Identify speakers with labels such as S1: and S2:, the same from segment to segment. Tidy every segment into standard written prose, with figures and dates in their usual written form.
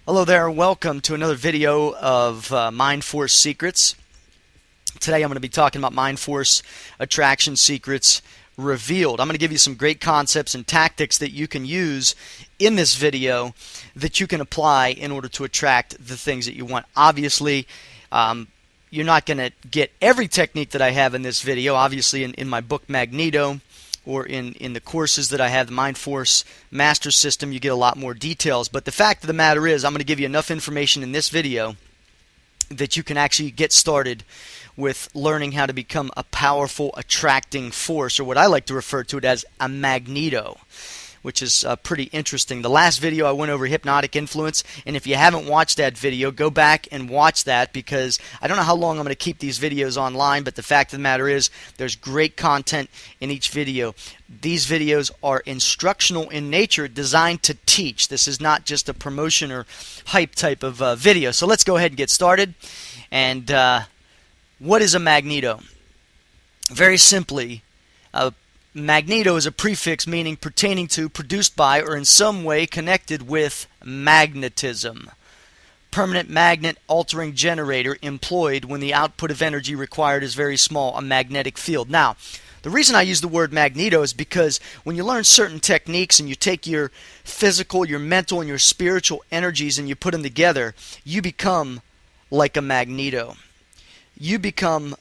S1: Hello there, welcome to another video of Mind Force Secrets. Today I'm going to be talking about Mind Force Attraction Secrets Revealed. I'm going to give you some great concepts and tactics that you can use in this video that you can apply in order to attract the things that you want. Obviously, you're not going to get every technique that I have in this video. Obviously, in my book Magneto, or in the courses that I have, the Mind Force Master System, you get a lot more details. But the fact of the matter is, I'm going to give you enough information in this video that you can actually get started with learning how to become a powerful attracting force, or what I like to refer to it as a magneto, which is pretty interesting. The last video I went over hypnotic influence, and if you haven't watched that video, go back and watch that, because I don't know how long I'm going to keep these videos online, but the fact of the matter is there's great content in each video. These videos are instructional in nature, designed to teach. This is not just a promotion or hype type of video. So let's go ahead and get started. And what is a magneto? Very simply, magneto is a prefix meaning pertaining to, produced by, or in some way connected with magnetism. Permanent magnet altering generator employed when the output of energy required is very small, a magnetic field. Now, the reason I use the word magneto is because when you learn certain techniques and you take your physical, your mental, and your spiritual energies and you put them together, you become like a magneto. It becomes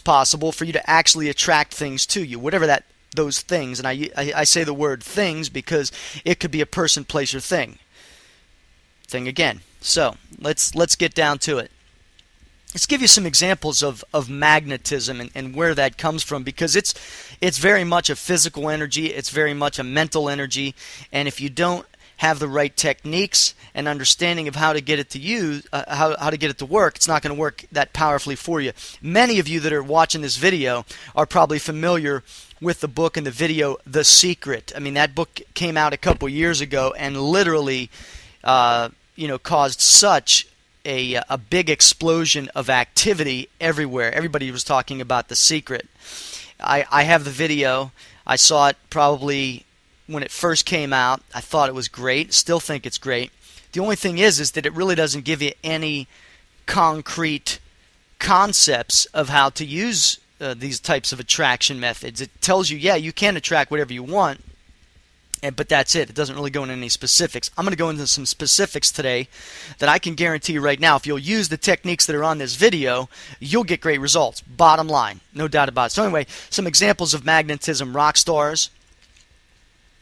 S1: possible for you to actually attract things to you, whatever those things. And I say the word things because it could be a person, place, or thing. Thing again. So let's get down to it. Let's give you some examples of magnetism and where that comes from, because it's very much a physical energy, it's very much a mental energy, and if you don't have the right techniques and understanding of how to get it to use, how to get it to work, it's not going to work that powerfully for you. Many of you that are watching this video are probably familiar with the book and the video The Secret. I mean, that book came out a couple years ago and literally caused such a big explosion of activity everywhere. Everybody was talking about The Secret. I have the video. I saw it probably when it first came out. I thought it was great. Still think it's great. The only thing is that it really doesn't give you any concrete concepts of how to use these types of attraction methods. It tells you, yeah, you can attract whatever you want, but that's it. It doesn't really go into any specifics. I'm going to go into some specifics today that I can guarantee you right now, if you'll use the techniques that are on this video, you'll get great results. Bottom line, no doubt about it. So anyway, some examples of magnetism. Rock stars.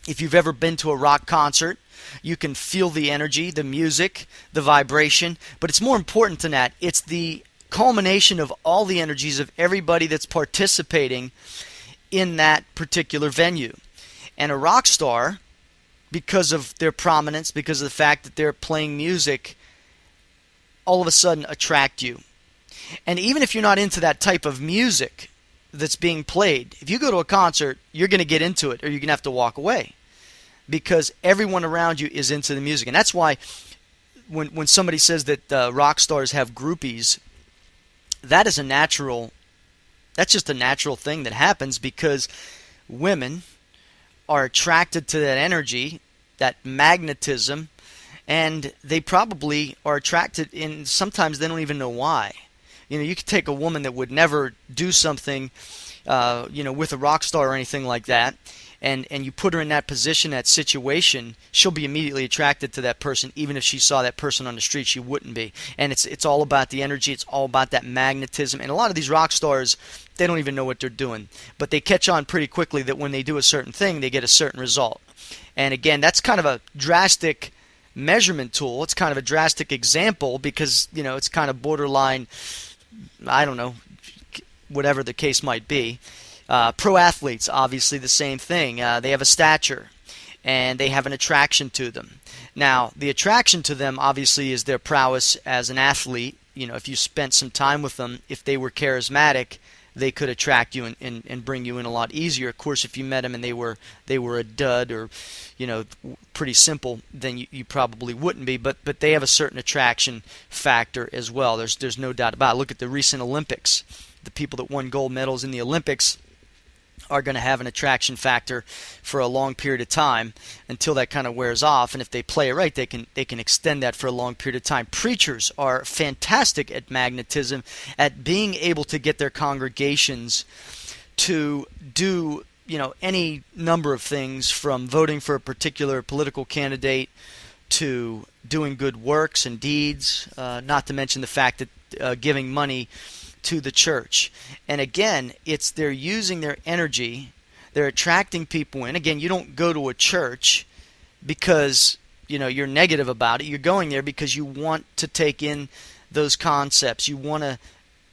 S1: If you've ever been to a rock concert, you can feel the energy, the music, the vibration, but it's more important than that. It's the culmination of all the energies of everybody that's participating in that particular venue. And a rock star, because of their prominence, because of the fact that they're playing music, all of a sudden attract you. And even if you're not into that type of music that's being played, if you go to a concert, you're going to get into it, or you're going to have to walk away, because everyone around you is into the music. And that's why when somebody says that rock stars have groupies, that's just a natural thing that happens, because women are attracted to that energy, that magnetism, and they probably are attracted, and sometimes they don't even know why. You could take a woman that would never do something with a rock star or anything like that, and you put her in that position, that situation, she'll be immediately attracted to that person. Even if she saw that person on the street, she wouldn't be. And it's all about the energy, it's all about that magnetism. And a lot of these rock stars, they don't even know what they're doing, but they catch on pretty quickly that when they do a certain thing, they get a certain result. And again, that's kind of a drastic measurement tool. It's kind of a drastic example, because it's kind of borderline, I don't know, whatever the case might be. Pro athletes, obviously the same thing. They have a stature, and they have an attraction to them. Now, the attraction to them obviously is their prowess as an athlete. If you spent some time with them, if they were charismatic, they could attract you and bring you in a lot easier. Of course, if you met them and they were a dud, or pretty simple, then you probably wouldn't be. But they have a certain attraction factor as well. There's no doubt about it. Look at the recent Olympics. The people that won gold medals in the Olympics, are going to have an attraction factor for a long period of time until that kind of wears off. And if they play it right, they can extend that for a long period of time. Preachers are fantastic at magnetism, at being able to get their congregations to do any number of things, from voting for a particular political candidate to doing good works and deeds, not to mention the fact that giving money to the church. And again, they're using their energy, they're attracting people in. Again, you don't go to a church because you're negative about it. You're going there because you want to take in those concepts. You want to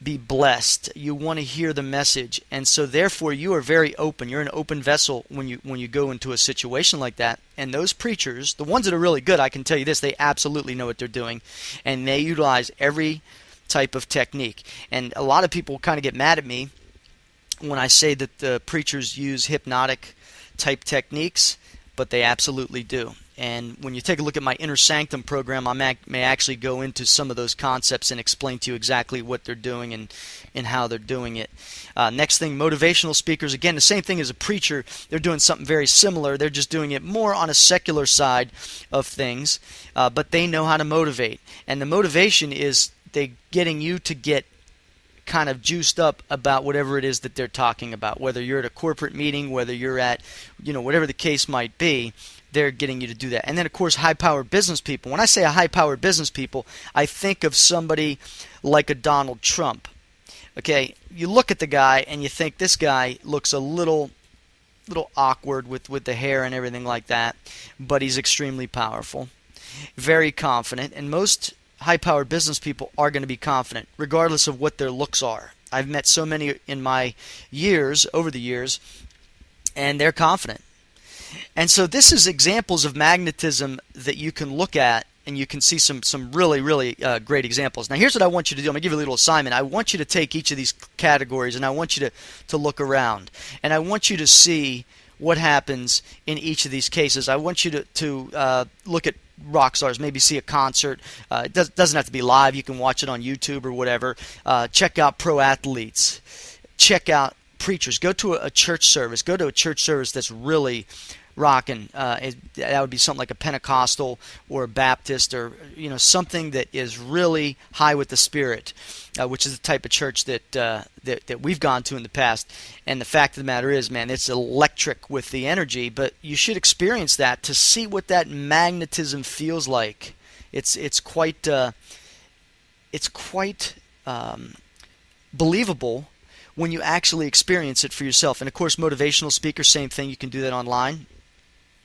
S1: be blessed. You want to hear the message. And so therefore you are very open. You're an open vessel when you go into a situation like that. And those preachers, the ones that are really good, I can tell you this, they absolutely know what they're doing, and they utilize every type of technique. And a lot of people kind of get mad at me when I say that the preachers use hypnotic type techniques, but they absolutely do. And when you take a look at my Inner Sanctum program, I may actually go into some of those concepts and explain to you exactly what they're doing and how they're doing it. Next thing, motivational speakers. Again, the same thing as a preacher. They're doing something very similar. They're just doing it more on a secular side of things, but they know how to motivate. And the motivation is they getting you to get kind of juiced up about whatever it is that they're talking about. Whether you're at a corporate meeting, whether you're at, whatever the case might be, they're getting you to do that. And then, of course, high-powered business people. When I say a high-powered business people, I think of somebody like a Donald Trump. Okay, you look at the guy and you think this guy looks a little awkward with the hair and everything like that, but he's extremely powerful, very confident, and most high-powered business people are going to be confident, regardless of what their looks are. I've met so many in my over the years, and they're confident. And so this is examples of magnetism that you can look at, and you can see some really, really great examples. Now here's what I want you to do. I'm going to give you a little assignment. I want you to take each of these categories, and I want you to look around. And I want you to see what happens in each of these cases. I want you to look at rock stars, maybe see a concert. It doesn't have to be live. You can watch it on YouTube or whatever. Check out pro athletes. Check out preachers. Go to a church service. Go to a church service that's really rocking. That would be something like a Pentecostal or a Baptist, or something that is really high with the Spirit, which is the type of church that we've gone to in the past. And the fact of the matter is, man, it's electric with the energy. But you should experience that to see what that magnetism feels like. It's quite believable when you actually experience it for yourself. And of course, motivational speakers, same thing. You can do that online.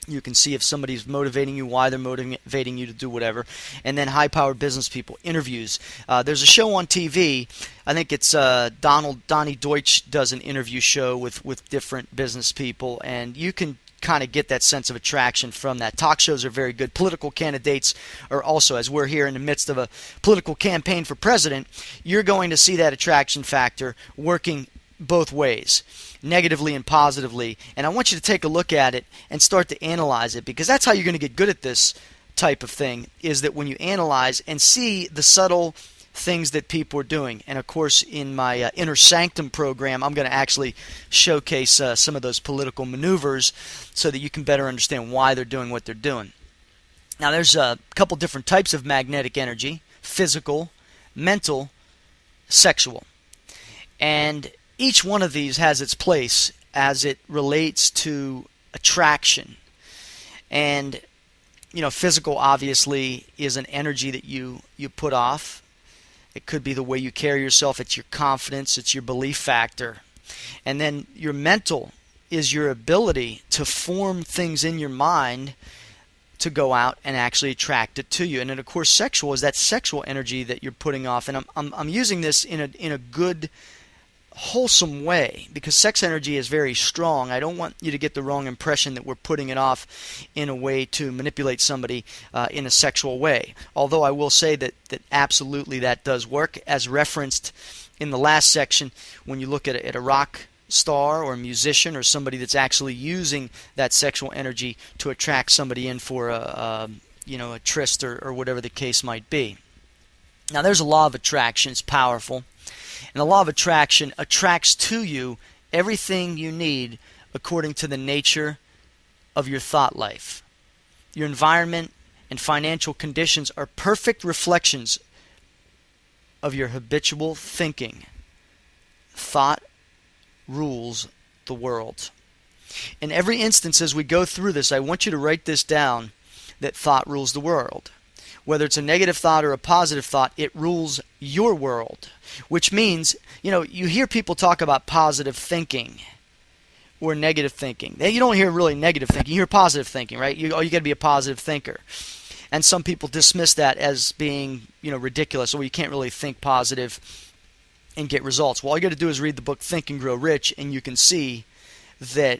S1: You can see if somebody's motivating you, why they're motivating you to do whatever. And then high-powered business people, interviews. There's a show on TV. I think it's Donnie Deutsch does an interview show with different business people, and you can kind of get that sense of attraction from that. Talk shows are very good. Political candidates are also, as we're here in the midst of a political campaign for president, you're going to see that attraction factor working both ways, negatively and positively. And I want you to take a look at it and start to analyze it, because that's how you're going to get good at this type of thing, is that when you analyze and see the subtle things that people are doing. And of course, in my Inner Sanctum program, I'm going to actually showcase some of those political maneuvers so that you can better understand why they're doing what they're doing. Now, there's a couple different types of magnetic energy: physical, mental, sexual. And each one of these has its place as it relates to attraction. And, physical obviously is an energy that you put off. It could be the way you carry yourself. It's your confidence. It's your belief factor. And then your mental is your ability to form things in your mind to go out and actually attract it to you. And then, of course, sexual is that sexual energy that you're putting off. And I'm using this in a good, wholesome way, because sex energy is very strong. I don't want you to get the wrong impression that we're putting it off in a way to manipulate somebody in a sexual way. Although I will say that absolutely that does work, as referenced in the last section. When you look at a rock star or a musician or somebody that's actually using that sexual energy to attract somebody in for a tryst or whatever the case might be. Now, there's a law of attraction. It's powerful. And the law of attraction attracts to you everything you need according to the nature of your thought life. Your environment and financial conditions are perfect reflections of your habitual thinking. Thought rules the world. In every instance as we go through this, I want you to write this down, that thought rules the world. Whether it's a negative thought or a positive thought, it rules your world. Which means, you hear people talk about positive thinking or negative thinking. You don't hear really negative thinking. You hear positive thinking, right? You got to be a positive thinker. And some people dismiss that as being, ridiculous, or you can't really think positive and get results. Well, all you got to do is read the book Think and Grow Rich, and you can see that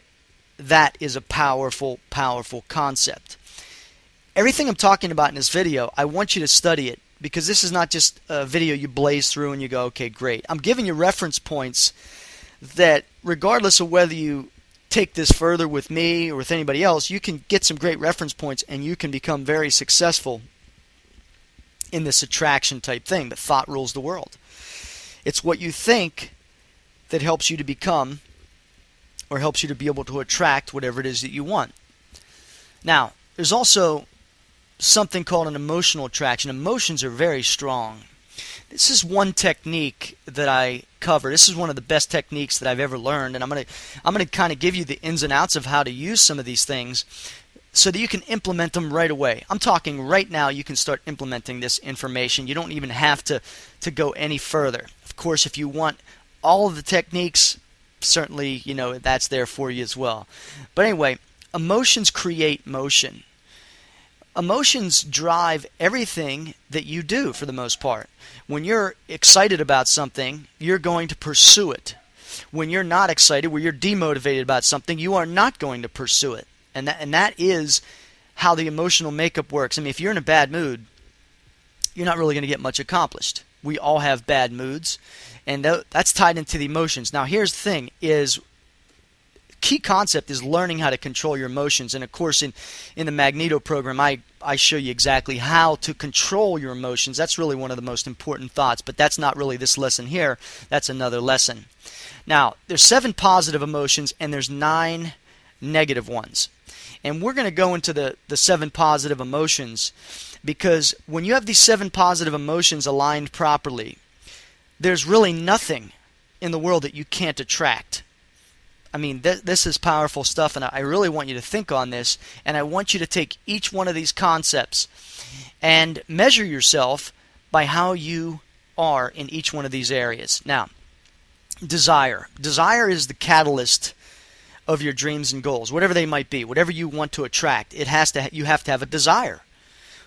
S1: that is a powerful, powerful concept. Everything I'm talking about in this video, I want you to study it, because this is not just a video you blaze through and you go, okay, great. I'm giving you reference points that regardless of whether you take this further with me or with anybody else, you can get some great reference points and you can become very successful in this attraction type thing. But thought rules the world. It's what you think that helps you to become, or helps you to be able to attract whatever it is that you want. Now, there's also something called an emotional attraction. Emotions are very strong. This is one technique that I cover. This is one of the best techniques that I've ever learned, and I'm going to kind of give you the ins and outs of how to use some of these things so that you can implement them right away. I'm talking right now you can start implementing this information. You don't even have to go any further. Of course, if you want all of the techniques, certainly, that's there for you as well. But anyway, emotions create motion. Emotions drive everything that you do for the most part. When you're excited about something, you're going to pursue it. When you're not excited, when you're demotivated about something, you are not going to pursue it. And that is how the emotional makeup works. I mean, if you're in a bad mood, you're not really going to get much accomplished. We all have bad moods, and that's tied into the emotions. Now, here's the thing, is key concept is learning how to control your emotions. And of course, in the Magneto program, I show you exactly how to control your emotions. That's really one of the most important thoughts, but that's not really this lesson here. That's another lesson. Now, there's 7 positive emotions and there's 9 negative ones. And we're going to go into the 7 positive emotions, because when you have these 7 positive emotions aligned properly, there's really nothing in the world that you can't attract. I mean, this is powerful stuff, and I really want you to think on this, and I want you to take each one of these concepts and measure yourself by how you are in each one of these areas. Now, desire. Desire is the catalyst of your dreams and goals, whatever they might be, whatever you want to attract. You have to have a desire.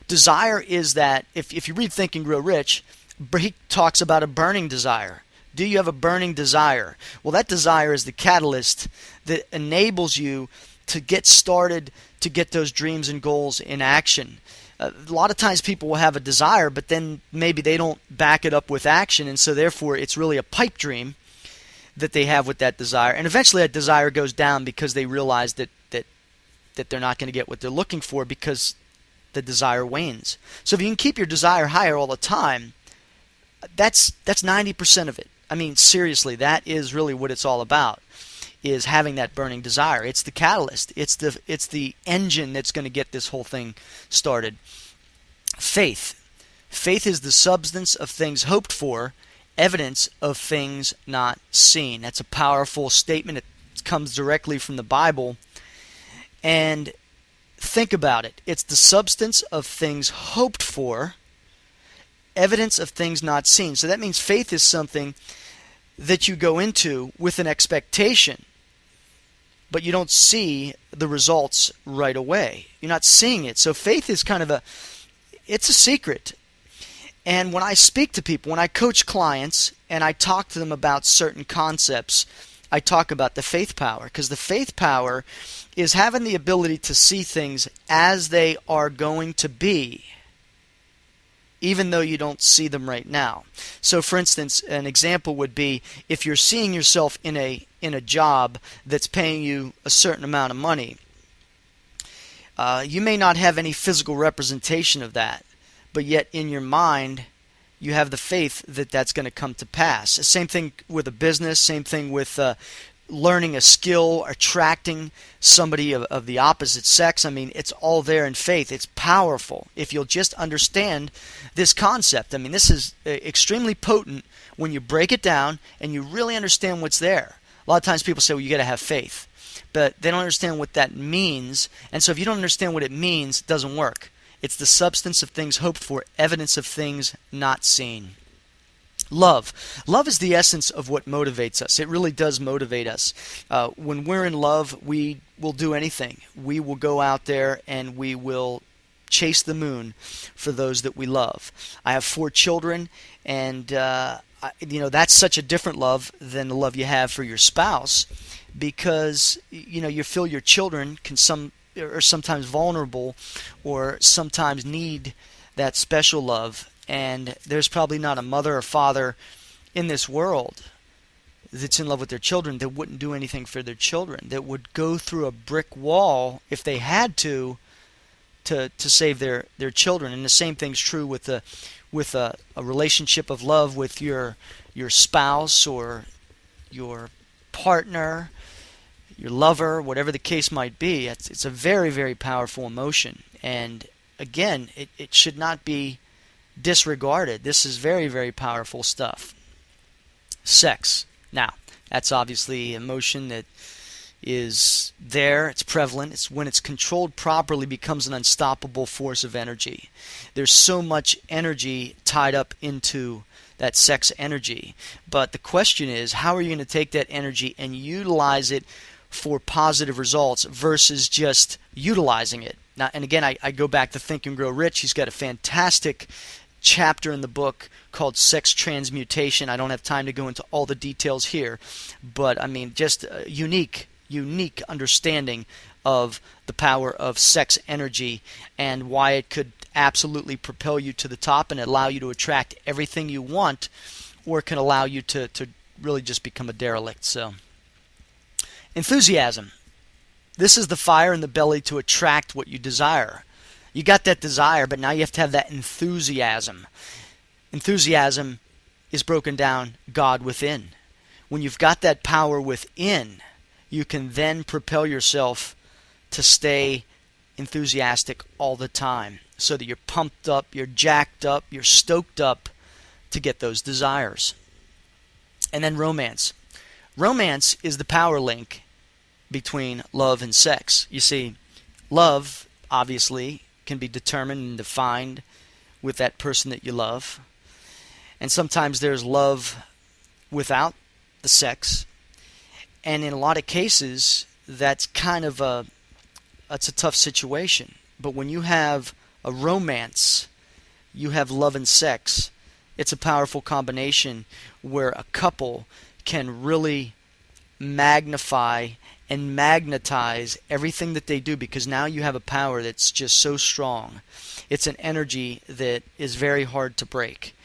S1: Desire is that, if you read Think and Grow Rich, he talks about a burning desire. Do you have a burning desire? Well, that desire is the catalyst that enables you to get started, to get those dreams and goals in action. A lot of times people will have a desire, but then maybe they don't back it up with action, and so therefore it's really a pipe dream that they have with that desire. And eventually that desire goes down because they realize that they're not going to get what they're looking for, because the desire wanes. So if you can keep your desire higher all the time, that's 90% of it. I mean, seriously, that is really what it's all about, is having that burning desire. It's the catalyst. It's the engine that's going to get this whole thing started. Faith. Faith is the substance of things hoped for, evidence of things not seen. That's a powerful statement. It comes directly from the Bible. And think about it. It's the substance of things hoped for, evidence of things not seen. So that means faith is something that you go into with an expectation, but you don't see the results right away. You're not seeing it. So faith is kind of it's a secret. And when I speak to people, when I coach clients and I talk to them about certain concepts, I talk about the faith power, because the faith power is having the ability to see things as they are going to be, even though you don't see them right now. So for instance, an example would be, if you're seeing yourself in a job that's paying you a certain amount of money, you may not have any physical representation of that, but yet in your mind you have the faith that that's going to come to pass. Same thing with a business, same thing with learning a skill, attracting somebody of the opposite sex. I mean, it's all there in faith. It's powerful if you'll just understand this concept. I mean, this is extremely potent when you break it down and you really understand what's there. A lot of times people say, well, you got to have faith. But they don't understand what that means. And so if you don't understand what it means, it doesn't work. It's the substance of things hoped for, evidence of things not seen. Love. Love is the essence of what motivates us. It really does motivate us. When we're in love, we will do anything. We will go out there and we will chase the moon for those that we love. I have 4 children, and that's such a different love than the love you have for your spouse, because you feel your children are sometimes vulnerable or sometimes need that special love. And there's probably not a mother or father in this world that's in love with their children that wouldn't do anything for their children, that would go through a brick wall if they had to save their children. And the same thing's true with a relationship of love with your spouse or your partner, your lover, whatever the case might be. It's a very, very powerful emotion. And again, it should not be disregarded. This is very, very powerful stuff. Sex. Now, that's obviously emotion that is there. It's prevalent. It's when it's controlled properly becomes an unstoppable force of energy. There's so much energy tied up into that sex energy. But the question is, how are you going to take that energy and utilize it for positive results versus just utilizing it? Now, and again, I go back to Think and Grow Rich. He's got a fantastic chapter in the book called Sex Transmutation. I don't have time to go into all the details here, but I mean, just a unique understanding of the power of sex energy and why it could absolutely propel you to the top and allow you to attract everything you want, or it can allow you to really just become a derelict. So, enthusiasm. This is the fire in the belly to attract what you desire. You got that desire, but now you have to have that enthusiasm. Enthusiasm is broken down God within. When you've got that power within, you can then propel yourself to stay enthusiastic all the time so that you're pumped up, you're jacked up, you're stoked up to get those desires. And then romance. Romance is the power link between love and sex. You see, love, obviously, can be determined and defined with that person that you love. And sometimes there's love without the sex. And in a lot of cases, that's kind of a tough situation. But when you have a romance, you have love and sex. It's a powerful combination where a couple can really magnify and magnetize everything that they do, because now you have a power that's just so strong. It's an energy that is very hard to break.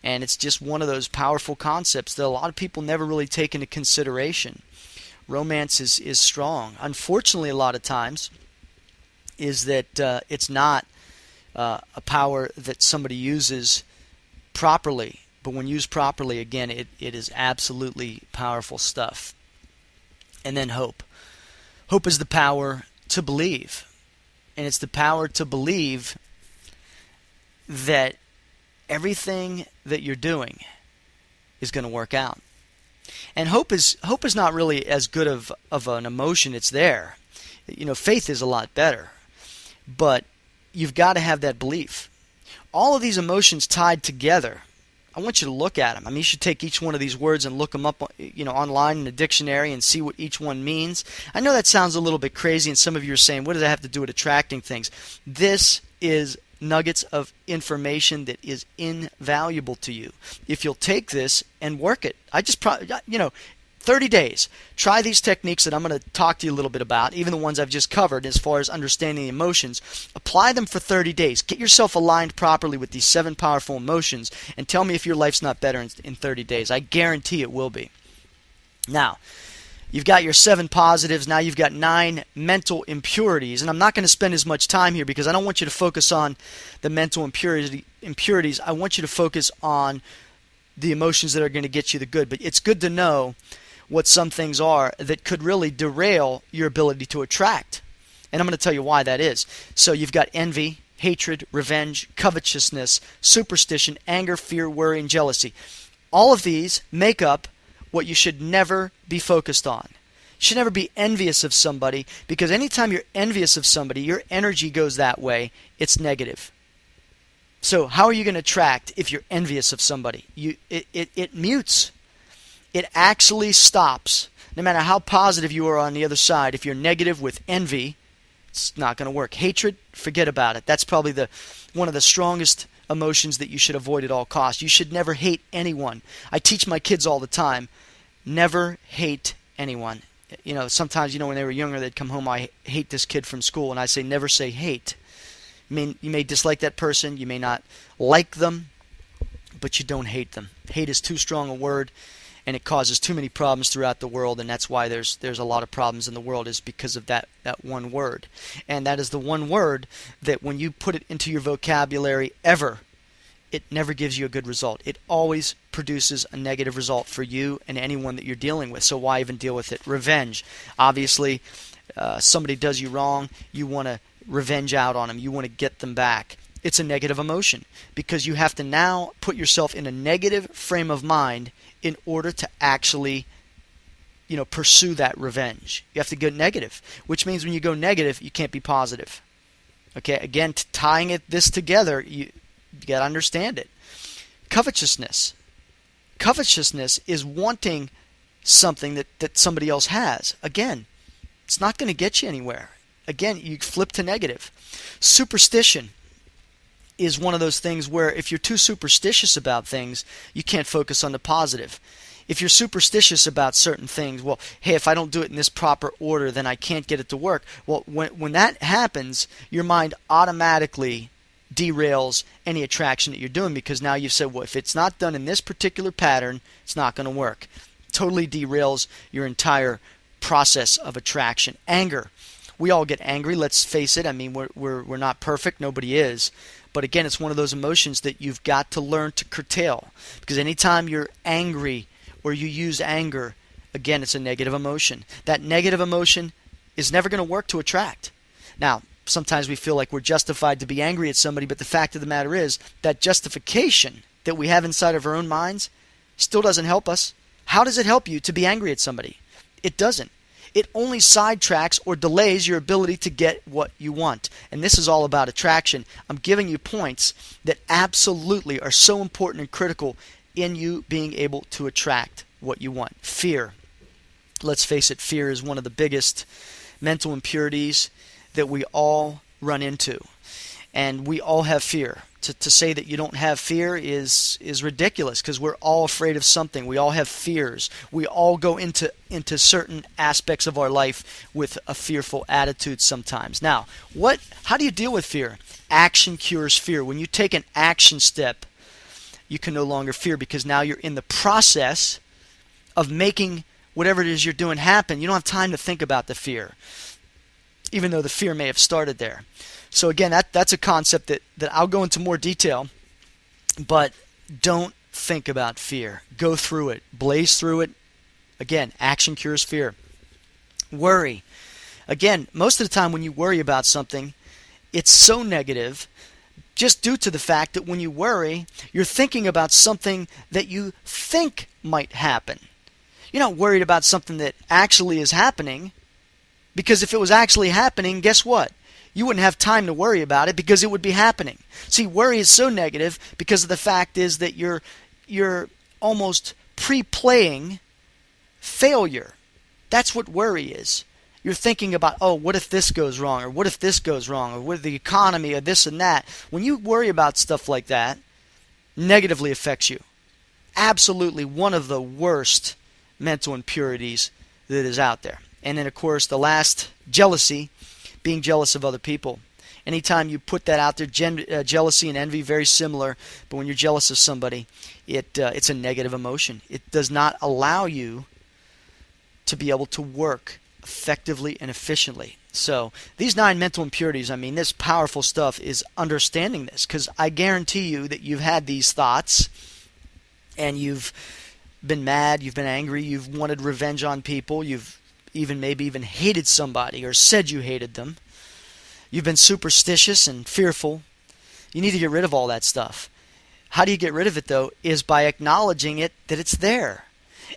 S1: And it's just one of those powerful concepts that a lot of people never really take into consideration. Romance is strong. Unfortunately, a lot of times, is that it's not a power that somebody uses properly. But when used properly, again, it is absolutely powerful stuff. And then hope. Hope is the power to believe. And it's the power to believe that everything that you're doing is going to work out. And hope is not really as good of an emotion. It's there. Faith is a lot better. But you've got to have that belief. All of these emotions tied together, I want you to look at them. I mean, you should take each one of these words and look them up, online in a dictionary and see what each one means. I know that sounds a little bit crazy, and some of you are saying, what does that have to do with attracting things? This is nuggets of information that is invaluable to you. If you'll take this and work it, 30 days. Try these techniques that I'm going to talk to you a little bit about, even the ones I've just covered as far as understanding the emotions. Apply them for 30 days. Get yourself aligned properly with these 7 powerful emotions and tell me if your life's not better in 30 days. I guarantee it will be. Now, you've got your 7 positives. Now you've got 9 mental impurities. And I'm not going to spend as much time here because I don't want you to focus on the mental impurities. I want you to focus on the emotions that are going to get you the good. But it's good to know what some things are that could really derail your ability to attract. And I'm going to tell you why that is. So you've got envy, hatred, revenge, covetousness, superstition, anger, fear, worry, and jealousy. All of these make up what you should never be focused on. You should never be envious of somebody, because anytime you're envious of somebody, your energy goes that way. It's negative. So how are you going to attract if you're envious of somebody? It mutes. It actually stops. No matter how positive you are on the other side, if you're negative with envy, it's not going to work. Hatred, forget about it. That's probably one of the strongest emotions that you should avoid at all costs. You should never hate anyone. I teach my kids all the time, never hate anyone. Sometimes, when they were younger, they'd come home, I hate this kid from school, and I say, never say hate. You may dislike that person, you may not like them, but you don't hate them. Hate is too strong a word, and it causes too many problems throughout the world, and that's why there's a lot of problems in the world, is because of that one word. And that is the one word that when you put it into your vocabulary ever, it never gives you a good result. It always produces a negative result for you and anyone that you're dealing with. So why even deal with it? Revenge. Obviously, somebody does you wrong, you want to revenge out on them. You want to get them back. It's a negative emotion, because you have to now put yourself in a negative frame of mind in order to actually pursue that revenge. You have to go negative, which means when you go negative, you can't be positive. Okay, again, tying this together, you got to understand it. Covetousness. Covetousness is wanting something that somebody else has. Again, it's not going to get you anywhere. Again, you flip to negative. Superstition is one of those things where if you're too superstitious about things, you can't focus on the positive. If you're superstitious about certain things, well, hey, if I don't do it in this proper order, then I can't get it to work. Well, when that happens, your mind automatically derails any attraction that you're doing, because now you've said, well, if it's not done in this particular pattern, it's not going to work. Totally derails your entire process of attraction. Anger. We all get angry, let's face it. I mean, we're not perfect, nobody is. But again, it's one of those emotions that you've got to learn to curtail. Because anytime you're angry or you use anger, again, it's a negative emotion. That negative emotion is never going to work to attract. Now, sometimes we feel like we're justified to be angry at somebody, but the fact of the matter is that justification that we have inside of our own minds still doesn't help us. How does it help you to be angry at somebody? It doesn't. It only sidetracks or delays your ability to get what you want. And this is all about attraction. I'm giving you points that absolutely are so important and critical in you being able to attract what you want. Fear. Let's face it, fear is one of the biggest mental impurities that we all run into. And we all have fear. To say that you don't have fear is ridiculous, because we're all afraid of something. We all have fears. We all go into certain aspects of our life with a fearful attitude sometimes. Now, how do you deal with fear? Action cures fear. When you take an action step, you can no longer fear, because now you're in the process of making whatever it is you're doing happen. You don't have time to think about the fear, even though the fear may have started there. So again, that's a concept that I'll go into more detail, but don't think about fear. Go through it. Blaze through it. Again, action cures fear. Worry. Again, most of the time when you worry about something, it's so negative just due to the fact that when you worry, you're thinking about something that you think might happen. You're not worried about something that actually is happening, because if it was actually happening, guess what? You wouldn't have time to worry about it, because it would be happening. See, worry is so negative because of the fact is that you're almost pre-playing failure. That's what worry is. You're thinking about, oh, what if this goes wrong, or what if this goes wrong, or what if the economy, or this and that. When you worry about stuff like that, negatively affects you. Absolutely one of the worst mental impurities that is out there. And then, of course, the last, jealousy. Being jealous of other people. Anytime you put that out there, jealousy and envy, very similar, but when you're jealous of somebody, it's a negative emotion. It does not allow you to be able to work effectively and efficiently. So these 9 mental impurities, I mean, this powerful stuff is understanding this, because I guarantee you that you've had these thoughts and you've been mad, you've been angry, you've wanted revenge on people, you've maybe even hated somebody or said you hated them. You've been superstitious and fearful. You need to get rid of all that stuff. How do you get rid of it, though? Is by acknowledging it, that it's there.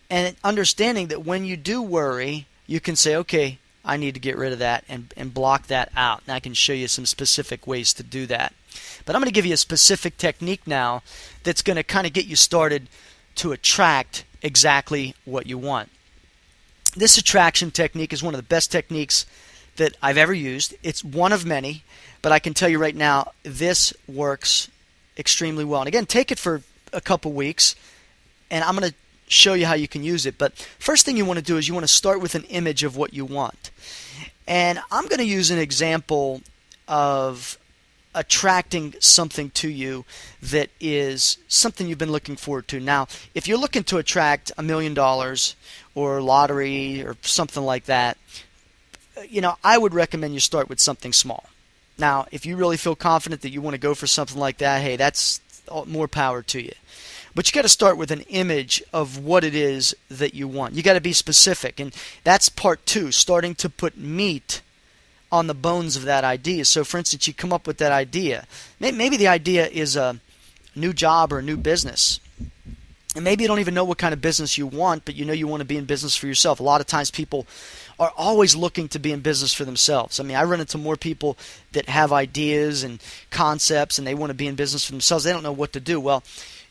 S1: And understanding that when you do worry, you can say, okay, I need to get rid of that and block that out. And I can show you some specific ways to do that. But I'm going to give you a specific technique now that's going to kind of get you started to attract exactly what you want. This attraction technique is one of the best techniques that I've ever used. It's one of many, but I can tell you right now, this works extremely well. And again, take it for a couple weeks, and I'm going to show you how you can use it. But first thing you want to do is you want to start with an image of what you want. And I'm going to use an example of attracting something to you that is something you've been looking forward to. Now, if you're looking to attract $1 million or lottery or something like that, I would recommend you start with something small. Now, if you really feel confident that you want to go for something like that, hey, that's more power to you. But you got to start with an image of what it is that you want. You got to be specific, and that's part 2, starting to put meat on the bones of that idea. So, for instance, you come up with that idea. Maybe the idea is a new job or a new business. And maybe you don't even know what kind of business you want, but you want to be in business for yourself. A lot of times people are always looking to be in business for themselves. I mean, I run into more people that have ideas and concepts, and they want to be in business for themselves. They don't know what to do. Well,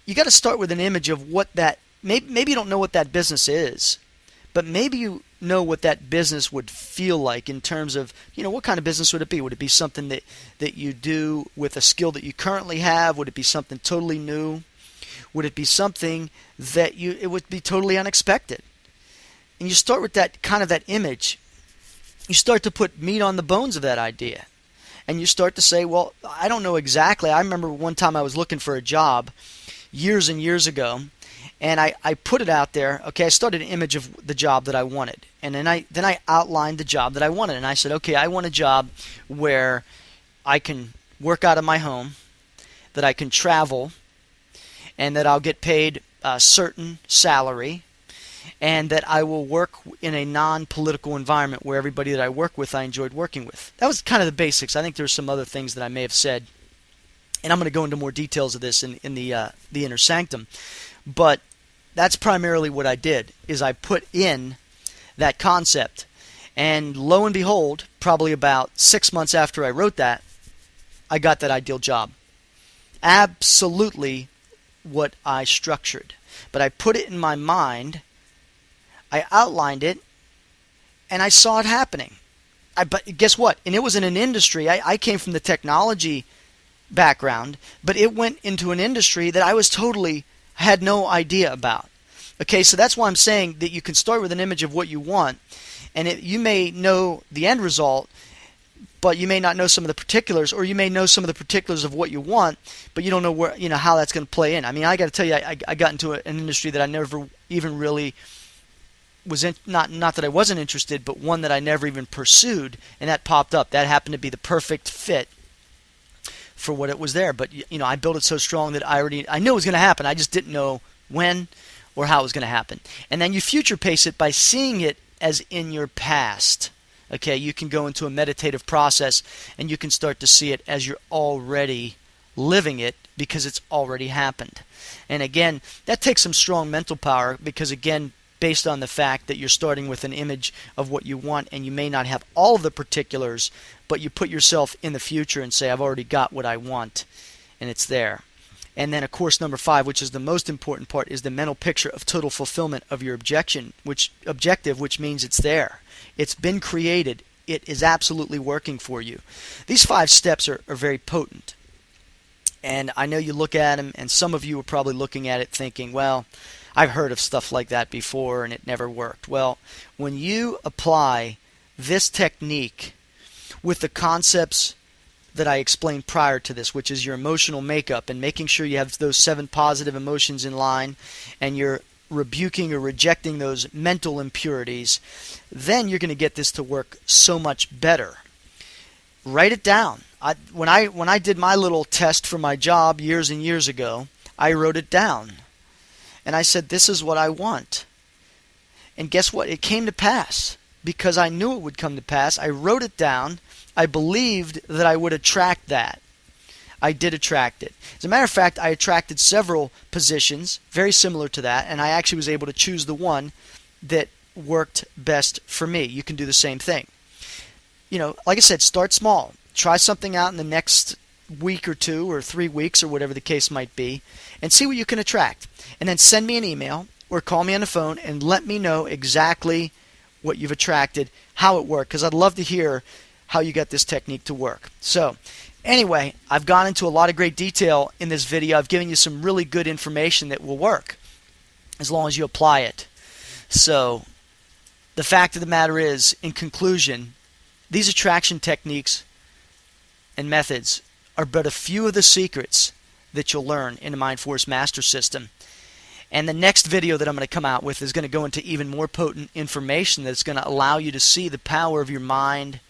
S1: you got to start with an image of what that, maybe you don't know what that business is, but maybe you know what that business would feel like in terms of, what kind of business would it be? Would it be something that you do with a skill that you currently have? Would it be something totally new? Would it be something that it would be totally unexpected? And you start with that kind of that image. You start to put meat on the bones of that idea. And you start to say, well, I don't know exactly. I remember one time I was looking for a job years and years ago, and I put it out there. Okay, I started an image of the job that I wanted. And then I outlined the job that I wanted. And I said, okay, I want a job where I can work out of my home, that I can travel, and that I'll get paid a certain salary, and that I will work in a non-political environment where everybody that I work with I enjoyed working with. That was kind of the basics. I think there's some other things that I may have said, and I'm going to go into more details of this in the Inner Sanctum. But that's primarily what I did, is I put in that concept. And lo and behold, probably about 6 months after I wrote that, I got that ideal job. Absolutely what I structured. But I put it in my mind, I outlined it, and I saw it happening. But guess what? And it was in an industry, I came from the technology background, but it went into an industry that I had no idea about. Okay, so that's why I'm saying that you can start with an image of what you want, and you may know the end result, but you may not know some of the particulars, or you may know some of the particulars of what you want, but you don't know how that's going to play in. I mean, I got to tell you, I got into an industry that I never even really was in, not that I wasn't interested, but one that I never even pursued, and that popped up. That happened to be the perfect fit for what it was there. But I built it so strong that I knew it was going to happen. I just didn't know when or how it was going to happen. And then you future pace it by seeing it as in your past. Okay, you can go into a meditative process and you can start to see it as you're already living it, because it's already happened. And again, that takes some strong mental power, because again, based on the fact that you're starting with an image of what you want, and you may not have all of the particulars, but you put yourself in the future and say, I've already got what I want, and it's there. And then, of course, number 5, which is the most important part, is the mental picture of total fulfillment of your objective, which means it's there. It's been created. It is absolutely working for you. These 5 steps are very potent. And I know you look at them, and some of you are probably looking at it thinking, well, I've heard of stuff like that before and it never worked. Well, when you apply this technique with the concepts that I explained prior to this, which is your emotional makeup and making sure you have those 7 positive emotions in line, and you're rebuking or rejecting those mental impurities, then you're going to get this to work so much better. Write it down. When I did my little test for my job years and years ago, I wrote it down. and I said, this is what I want. And guess what? It came to pass. Because I knew it would come to pass, I wrote it down. I believed that I would attract that. I did attract it. As a matter of fact, I attracted several positions very similar to that, and I actually was able to choose the one that worked best for me. You can do the same thing. You know, like I said, start small. Try something out in the next week or 2 or 3 weeks or whatever the case might be, and see what you can attract. And then send me an email or call me on the phone and let me know exactly what you've attracted, how it worked, because I'd love to hear how you got this technique to work. So anyway, I've gone into a lot of great detail in this video. I've given you some really good information that will work as long as you apply it. So the fact of the matter is, in conclusion, these attraction techniques and methods are but a few of the secrets that you'll learn in the Mind Force Master System. And the next video that I'm going to come out with is going to go into even more potent information that's going to allow you to see the power of your mind,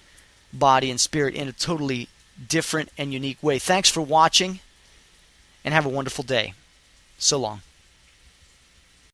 S1: body, and spirit in a totally different and unique way. Thanks for watching, and have a wonderful day. So long.